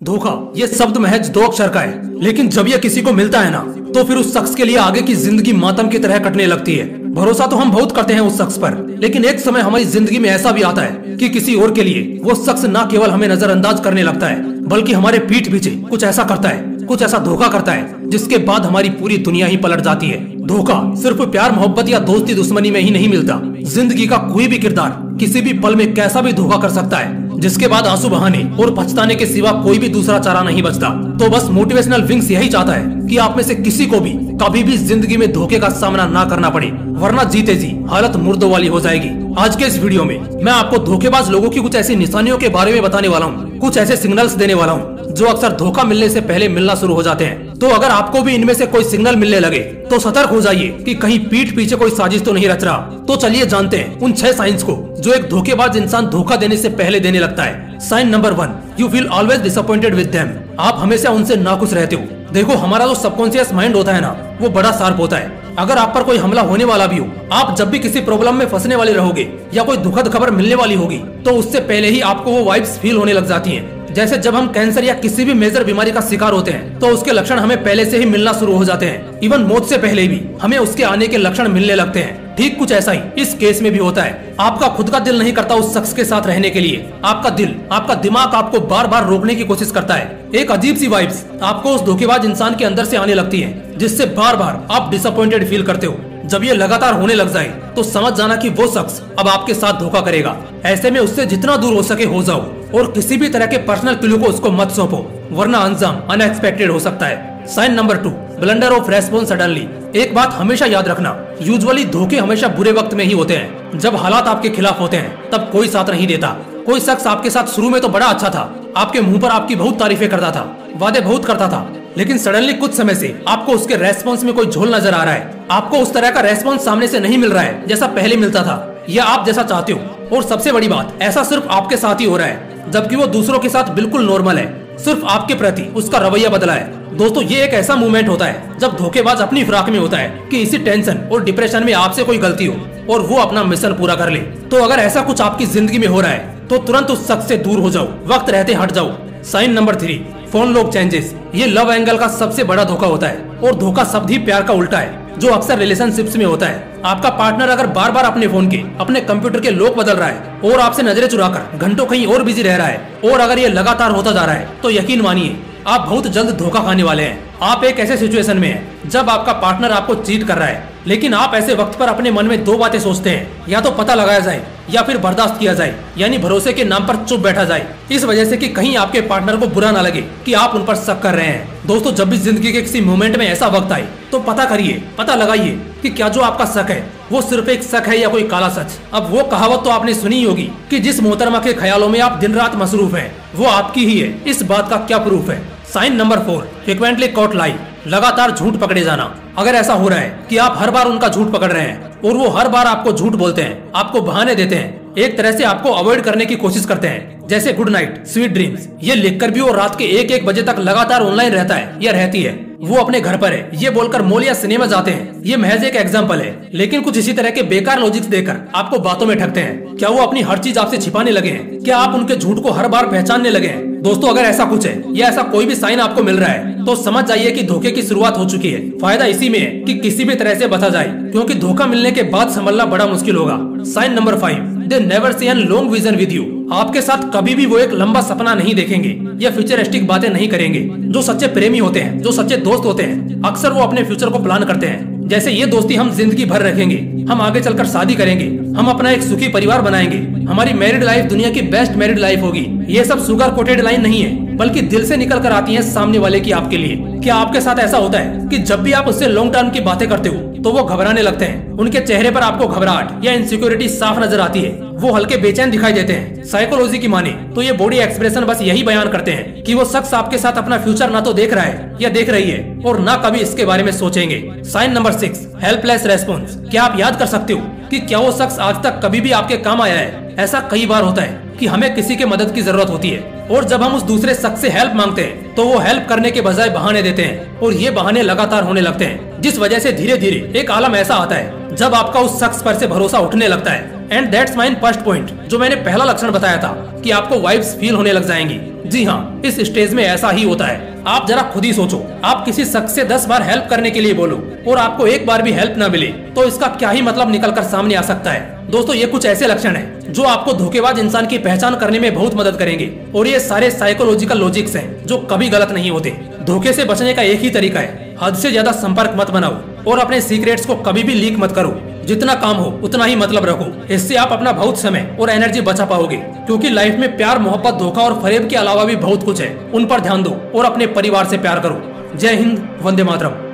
धोखा ये शब्द महज दो अक्षर का है, लेकिन जब यह किसी को मिलता है ना, तो फिर उस शख्स के लिए आगे की जिंदगी मातम की तरह कटने लगती है। भरोसा तो हम बहुत करते हैं उस शख्स पर, लेकिन एक समय हमारी जिंदगी में ऐसा भी आता है कि किसी और के लिए वो शख्स न केवल हमें नजरअंदाज करने लगता है, बल्कि हमारे पीठ पीछे कुछ ऐसा करता है, कुछ ऐसा धोखा करता है, जिसके बाद हमारी पूरी दुनिया ही पलट जाती है। धोखा सिर्फ प्यार मोहब्बत या दोस्ती दुश्मनी में ही नहीं मिलता। जिंदगी का कोई भी किरदार किसी भी पल में कैसा भी धोखा कर सकता है, जिसके बाद आंसू बहाने और पछताने के सिवा कोई भी दूसरा चारा नहीं बचता। तो बस मोटिवेशनल विंग्स यही चाहता है कि आप में से किसी को भी कभी भी जिंदगी में धोखे का सामना ना करना पड़े, वरना जीते जी हालत मुर्दों वाली हो जाएगी। आज के इस वीडियो में मैं आपको धोखेबाज लोगों की कुछ ऐसी निशानियों के बारे में बताने वाला हूँ, कुछ ऐसे सिग्नल्स देने वाला हूँ जो अक्सर धोखा मिलने से पहले मिलना शुरू हो जाते हैं। तो अगर आपको भी इनमें से कोई सिग्नल मिलने लगे तो सतर्क हो जाइए कि कहीं पीठ पीछे कोई साजिश तो नहीं रच रहा। तो चलिए जानते हैं उन 6 साइंस को जो एक धोखेबाज इंसान धोखा देने से पहले देने लगता है। Sign number 1, you feel always disappointed with them. आप हमेशा उनसे नाखुश रहते हो। देखो, हमारा जो सबकॉन्शियस माइंड होता है ना, वो बड़ा शार्प होता है। अगर आप पर कोई हमला होने वाला भी हो, आप जब भी किसी प्रॉब्लम में फंसने वाले रहोगे या कोई दुखद खबर मिलने वाली होगी, तो उससे पहले ही आपको वो वाइब्स फील होने लग जाती हैं। जैसे जब हम कैंसर या किसी भी मेजर बीमारी का शिकार होते हैं, तो उसके लक्षण हमें पहले से ही मिलना शुरू हो जाते हैं। इवन मौत से पहले भी हमें उसके आने के लक्षण मिलने लगते हैं। ठीक कुछ ऐसा ही इस केस में भी होता है। आपका खुद का दिल नहीं करता उस शख्स के साथ रहने के लिए। आपका दिल, आपका दिमाग आपको बार बार रोकने की कोशिश करता है। एक अजीब सी वाइब्स आपको उस धोखेबाज इंसान के अंदर से आने लगती है, जिससे बार बार आप डिसअपॉइंटेड फील करते हो। जब ये लगातार होने लग जाए तो समझ जाना कि वो शख्स अब आपके साथ धोखा करेगा। ऐसे में उससे जितना दूर हो सके हो जाओ और किसी भी तरह के पर्सनल क्लू को उसको मत सौंपो, वरना अंजाम अनएक्सपेक्टेड हो सकता है। Sign number 2, blunder of response suddenly. एक बात हमेशा याद रखना, यूजुअली धोखे हमेशा बुरे वक्त में ही होते हैं। जब हालात आपके खिलाफ होते हैं तब कोई साथ नहीं देता। कोई शख्स आपके साथ शुरू में तो बड़ा अच्छा था, आपके मुंह पर आपकी बहुत तारीफें करता था, वादे बहुत करता था, लेकिन सडनली कुछ समय से आपको उसके रेस्पॉन्स में कोई झोल नजर आ रहा है। आपको उस तरह का रेस्पॉन्स सामने से नहीं मिल रहा है जैसा पहले मिलता था, या आप जैसा चाहते हो। और सबसे बड़ी बात, ऐसा सिर्फ आपके साथ ही हो रहा है, जबकि वो दूसरों के साथ बिल्कुल नॉर्मल है। सिर्फ आपके प्रति उसका रवैया बदला है। दोस्तों, ये एक ऐसा मूवमेंट होता है जब धोखेबाज अपनी फिराक में होता है कि इसी टेंशन और डिप्रेशन में आपसे कोई गलती हो और वो अपना मिशन पूरा कर ले। तो अगर ऐसा कुछ आपकी जिंदगी में हो रहा है तो तुरंत उस शख्स से दूर हो जाओ, वक्त रहते हट जाओ। Sign number 3, phone lock changes. ये लव एंगल का सबसे बड़ा धोखा होता है, और धोखा शब्द ही प्यार का उल्टा है, जो अक्सर रिलेशनशिप्स में होता है। आपका पार्टनर अगर बार बार अपने फोन के, अपने कंप्यूटर के लॉक बदल रहा है और आपसे नजरें चुराकर घंटों कहीं और बिजी रह रहा है, और अगर ये लगातार होता जा रहा है, तो यकीन मानिए आप बहुत जल्द धोखा खाने वाले हैं। आप एक ऐसे सिचुएशन में हैं जब आपका पार्टनर आपको चीट कर रहा है, लेकिन आप ऐसे वक्त पर अपने मन में 2 बातें सोचते हैं, या तो पता लगाया जाए या फिर बर्दाश्त किया जाए, यानी भरोसे के नाम पर चुप बैठा जाए, इस वजह से कि कहीं आपके पार्टनर को बुरा ना लगे कि आप उन पर शक कर रहे हैं। दोस्तों, जब भी जिंदगी के किसी मोमेंट में ऐसा वक्त आए तो पता करिए, पता लगाइए कि क्या जो आपका शक है वो सिर्फ एक शक है या कोई काला सच। अब वो कहावत तो आपने सुनी होगी कि जिस मोहतरमा के ख्यालों में आप दिन रात मसरूफ हैं, वो आपकी ही है। इस बात का क्या प्रूफ है? साइन नंबर 4, फ्रीक्वेंटली कॉट लाई। लगातार झूठ पकड़े जाना। अगर ऐसा हो रहा है कि आप हर बार उनका झूठ पकड़ रहे हैं और वो हर बार आपको झूठ बोलते हैं, आपको बहाने देते हैं, एक तरह से आपको अवॉइड करने की कोशिश करते हैं, जैसे गुड नाइट, स्वीट ड्रीम्स, ये लिखकर भी वो रात के 1-1 बजे तक लगातार ऑनलाइन रहता है या रहती है, वो अपने घर पर है, ये बोलकर मॉल या सिनेमा जाते हैं, ये महज एक एग्जांपल है। लेकिन कुछ इसी तरह के बेकार लॉजिक्स देकर आपको बातों में ठगते हैं। क्या वो अपनी हर चीज आपसे छिपाने लगे हैं? क्या आप उनके झूठ को हर बार पहचानने लगे हैं? दोस्तों, अगर ऐसा कुछ है या ऐसा कोई भी साइन आपको मिल रहा है तो समझ जाइए कि धोखे की शुरुआत हो चुकी है। फायदा इसी में है कि किसी भी तरह से बचा जाए, क्योंकि धोखा मिलने के बाद संभलना बड़ा मुश्किल होगा। Sign number 5, they never see an long vision with you. आपके साथ कभी भी वो एक लंबा सपना नहीं देखेंगे या फ्यूचरिस्टिक बातें नहीं करेंगे। जो सच्चे प्रेमी होते हैं, जो सच्चे दोस्त होते हैं, अक्सर वो अपने फ्यूचर को प्लान करते हैं। जैसे ये दोस्ती हम जिंदगी भर रखेंगे, हम आगे चलकर शादी करेंगे, हम अपना एक सुखी परिवार बनाएंगे, हमारी मैरिड लाइफ दुनिया की बेस्ट मैरिड लाइफ होगी। ये सब सुगर कोटेड लाइन नहीं है, बल्कि दिल से निकल कर आती हैं सामने वाले की आपके लिए। क्या आपके साथ ऐसा होता है कि जब भी आप उससे लॉन्ग टर्म की बातें करते हो तो वो घबराने लगते हैं? उनके चेहरे पर आपको घबराहट या इनसिक्योरिटी साफ नजर आती है, वो हल्के बेचैन दिखाई देते हैं। साइकोलॉजी की माने तो ये बॉडी एक्सप्रेशन बस यही बयान करते हैं कि वो शख्स आपके साथ अपना फ्यूचर ना तो देख रहा है या देख रही है, और ना कभी इसके बारे में सोचेंगे। Sign number 6, helpless response. क्या आप याद कर सकते हो कि क्या वो शख्स आज तक कभी भी आपके काम आया है? ऐसा कई बार होता है कि हमें किसी के मदद की जरूरत होती है, और जब हम उस दूसरे शख्स से हेल्प मांगते हैं तो वो हेल्प करने के बजाय बहाने देते हैं, और ये बहाने लगातार होने लगते हैं, जिस वजह से धीरे धीरे एक आलम ऐसा आता है जब आपका उस शख्स पर से भरोसा उठने लगता है and that's mine first point, जो मैंने पहला लक्षण बताया था कि आपको वाइब्स फील होने लग जाएंगी। जी हाँ, इस स्टेज में ऐसा ही होता है। आप जरा खुद ही सोचो, आप किसी शख्स से 10 बार हेल्प करने के लिए बोलो और आपको एक बार भी हेल्प न मिले तो इसका क्या ही मतलब निकल कर सामने आ सकता है। दोस्तों, ये कुछ ऐसे लक्षण हैं जो आपको धोखेबाज इंसान की पहचान करने में बहुत मदद करेंगे और ये सारे साइकोलॉजिकल लॉजिक्स हैं जो कभी गलत नहीं होते। धोखे से बचने का एक ही तरीका है, हद से ज्यादा संपर्क मत बनाओ और अपने सीक्रेट्स को कभी भी लीक मत करो। जितना काम हो उतना ही मतलब रखो, इससे आप अपना बहुत समय और एनर्जी बचा पाओगे। क्योंकि लाइफ में प्यार, मोहब्बत, धोखा और फरेब के अलावा भी बहुत कुछ है, उन पर ध्यान दो और अपने परिवार से प्यार करो। जय हिंद, वंदे मातरम।